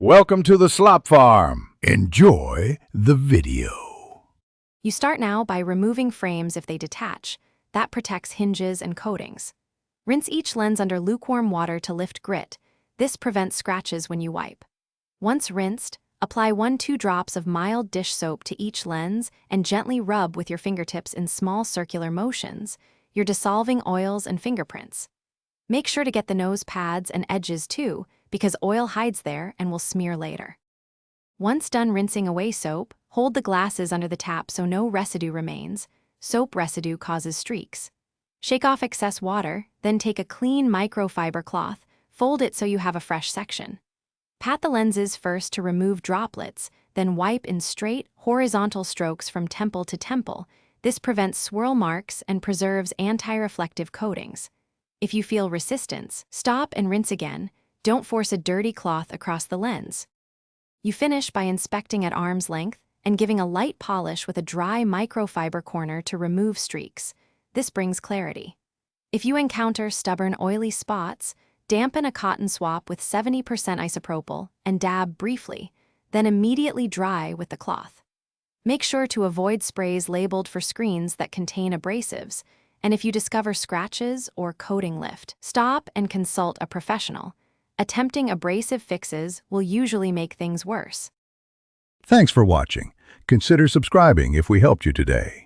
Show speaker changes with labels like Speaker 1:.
Speaker 1: Welcome to the Slop Farm. Enjoy the video.
Speaker 2: You start now by removing frames if they detach. That protects hinges and coatings. Rinse each lens under lukewarm water to lift grit. This prevents scratches when you wipe. Once rinsed, apply 1-2 drops of mild dish soap to each lens and gently rub with your fingertips in small circular motions. You're dissolving oils and fingerprints. Make sure to get the nose pads and edges too, because oil hides there and will smear later. Once done rinsing away soap, hold the glasses under the tap so no residue remains. Soap residue causes streaks. Shake off excess water, then take a clean microfiber cloth, fold it so you have a fresh section. Pat the lenses first to remove droplets, then wipe in straight, horizontal strokes from temple to temple. This prevents swirl marks and preserves anti-reflective coatings. If you feel resistance, stop and rinse again. Don't force a dirty cloth across the lens. You finish by inspecting at arm's length and giving a light polish with a dry microfiber corner to remove streaks. This brings clarity. If you encounter stubborn, oily spots, dampen a cotton swab with 70% isopropyl and dab briefly, then immediately dry with the cloth. Make sure to avoid sprays labeled for screens that contain abrasives, and if you discover scratches or coating lift, stop and consult a professional. Attempting abrasive fixes will usually make things worse.
Speaker 1: Thanks for watching. Consider subscribing if we helped you today.